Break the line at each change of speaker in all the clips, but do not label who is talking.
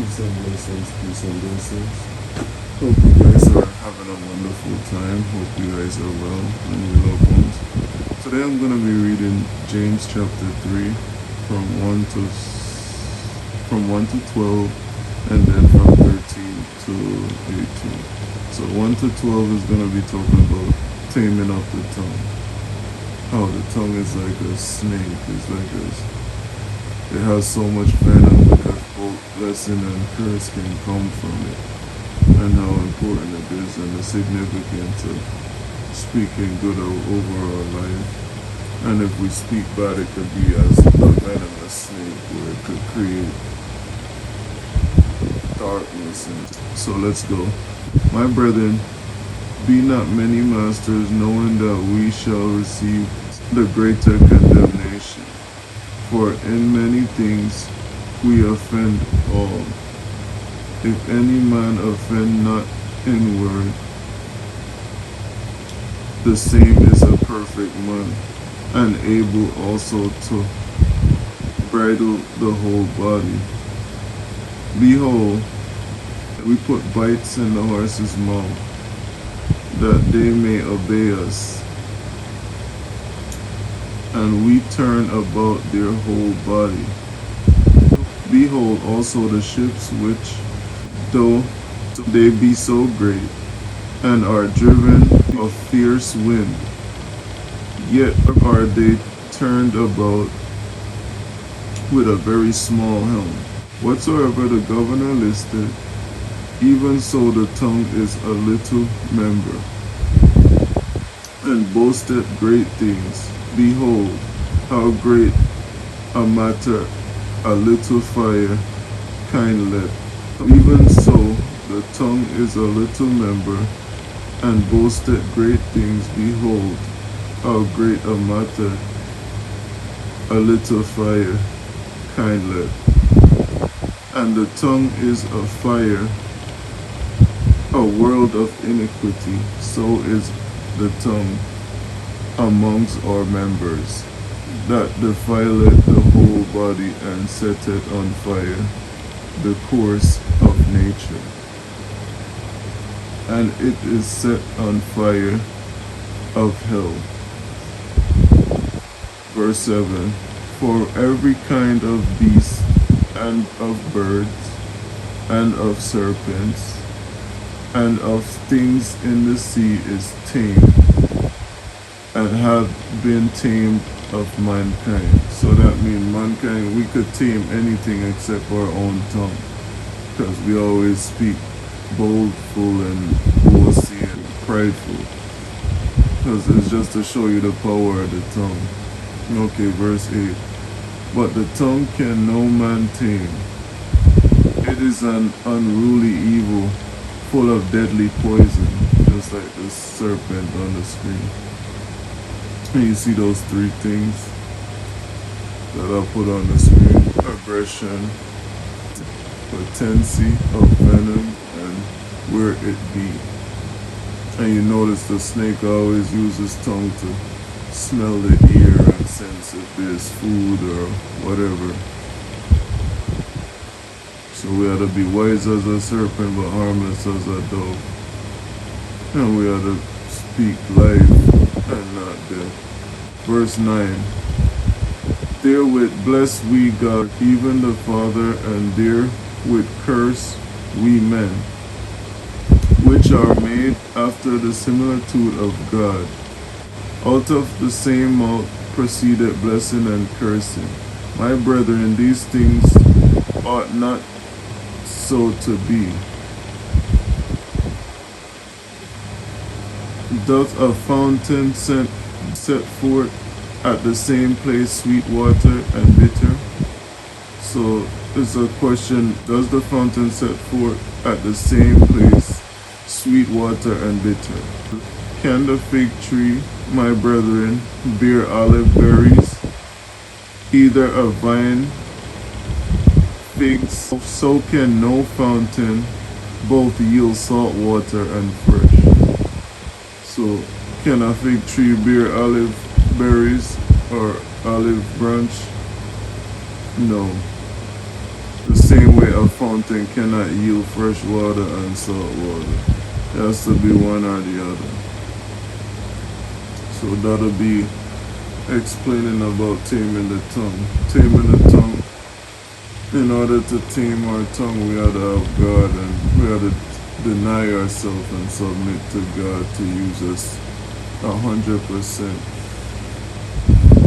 Peace and blessings, peace and blessings. Hope you guys are having a wonderful time. Hope you guys are well and your loved ones. Today I'm going to be reading James chapter 3 from 1 to 12 and then from 13 to 18. So 1 to 12 is going to be talking about taming of the tongue. How the tongue is like a snake. It has so much venom because both blessing and curse can come from it, and how important it is and the significance of speaking good over our life. And if we speak bad, it could be as a venomous snake where it could create darkness. So let's go. My brethren, be not many masters, knowing that we shall receive the greater condemnation. For in many things we offend all. If any man offend not in word, the same is a perfect man, and able also to bridle the whole body. Behold, we put bites in the horse's mouth, that they may obey us. And we turn about their whole body. Behold also the ships which, though they be so great, and are driven of fierce wind, yet are they turned about with a very small helm. Whatsoever the governor listed, even so the tongue is a little member, and boasteth great things. Behold, how great a matter a little fire kindleth. Even so, the tongue is a little member, and boasteth great things. Behold, how great a matter a little fire kindleth. And the tongue is a fire, a world of iniquity. So is the tongue amongst our members, that defileth the whole body, and setteth on fire the course of nature, and it is set on fire of hell. Verse 7. For every kind of beast, and of birds, and of serpents, and of things in the sea is tamed, and have been tamed of mankind. So that means mankind, we could tame anything except our own tongue, because we always speak boldful and bossy and prideful, because it's just to show you the power of the tongue. Okay, verse 8. But the tongue can no man tame. It is an unruly evil, full of deadly poison, just like the serpent on the screen. And you see those three things that I put on the screen: aggression, potency of venom, and where it be. And you notice the snake always uses tongue to smell the ear and sense if there's food or whatever. So we ought to be wise as a serpent but harmless as a dove. And we ought to speak life and not death. Verse 9. Therewith bless we God, even the Father, and therewith curse we men, which are made after the similitude of God. Out of the same mouth proceeded blessing and cursing. My brethren, these things ought not so to be. Doth a fountain set forth at the same place sweet water and bitter? So it's a question, does the fountain set forth at the same place sweet water and bitter? Can the fig tree, my brethren, bear olive berries? Either a vine figs, so can no fountain both yield salt water and fresh. So can a fig tree bear olive berries or olive branch? No. The same way a fountain cannot yield fresh water and salt water. It has to be one or the other. So that'll be explaining about taming the tongue. Taming the tongue. In order to tame our tongue, we have to have God, and we have to deny ourselves and submit to God to use us 100%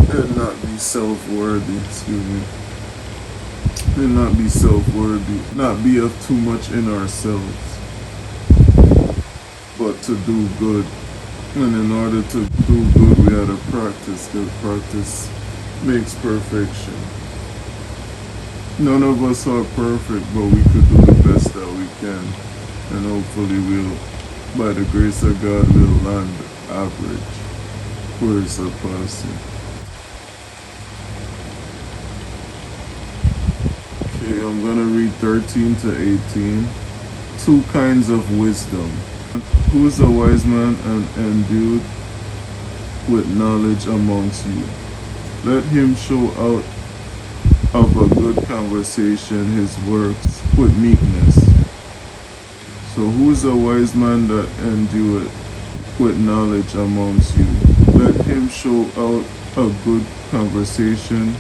and not be self-worthy, and not be self-worthy, not be of too much in ourselves, but to do good. And in order to do good, we have to practice, because practice makes perfection. None of us are perfect, but we could do the best that we can. And hopefully we'll, by the grace of God, we'll land average where it's surpassing. Okay, I'm going to read 13 to 18. Two kinds of wisdom. Who is a wise man and endued with knowledge amongst you? Let him show out of a good conversation his works with meekness. So who is a wise man that endued with knowledge amongst you? Let him show out a good conversation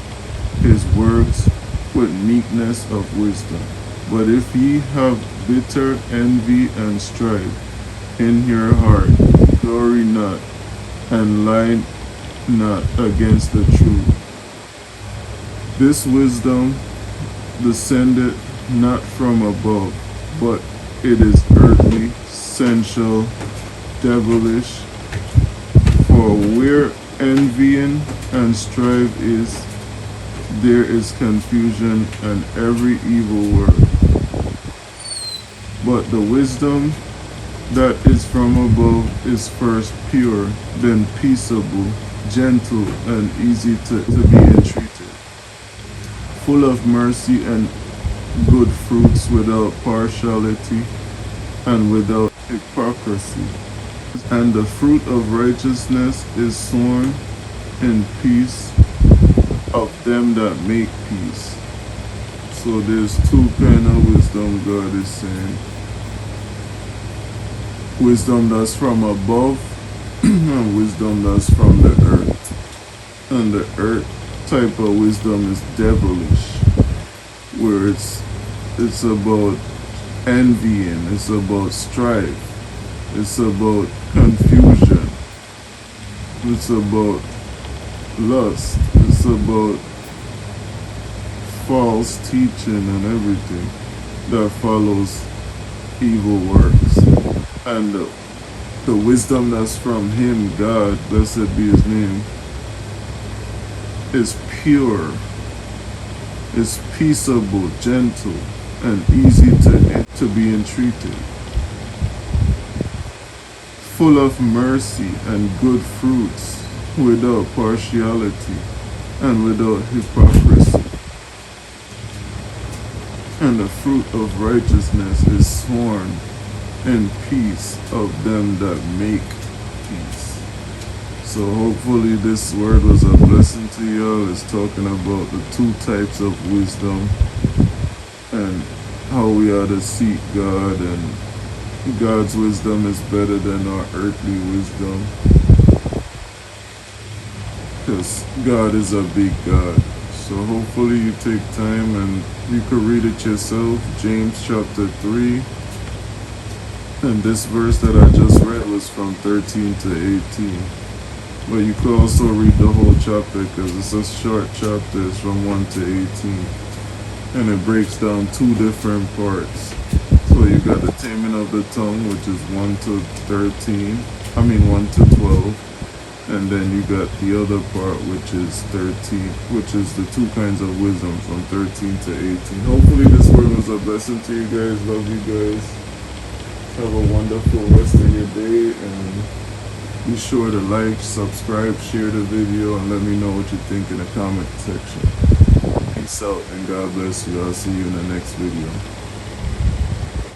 his works with meekness of wisdom. But if ye have bitter envy and strife in your heart, glory not, and lie not against the truth. This wisdom descended not from above, but it is earthly, sensual, devilish. For where envying and strife is, there is confusion and every evil work. But the wisdom that is from above is first pure, then peaceable, gentle, and easy to be entreated, full of mercy and good fruits, without partiality and without hypocrisy. And the fruit of righteousness is sown in peace of them that make peace. So there's two kinds of wisdom God is saying. Wisdom that's from above and wisdom that's from the earth. And the earth type of wisdom is devilish, where it's about envying, it's about strife, it's about confusion, it's about lust, it's about false teaching and everything that follows evil works. And the wisdom that's from him, God, blessed be his name, is pure, is peaceable, gentle, and easy to be entreated, full of mercy and good fruits, without partiality and without hypocrisy. And the fruit of righteousness is sown in peace of them that make peace. So hopefully this word was a blessing to y'all. It's talking about the two types of wisdom and how we ought to seek God, and God's wisdom is better than our earthly wisdom, because God is a big God. So hopefully you take time and you can read it yourself. James chapter 3. And this verse that I just read was from 13 to 18. But you could also read the whole chapter, because it's a short chapter. It's from 1 to 18. And it breaks down two different parts. So you got the taming of the tongue, which is 1 to 13. 1 to 12. And then you got the other part, which is 13, which is the two kinds of wisdom from 13 to 18. Hopefully this word was a blessing to you guys. Love you guys. Have a wonderful rest of your day, and be sure to like, subscribe, share the video, and let me know what you think in the comment section. Peace out and God bless you. I'll see you in the next video.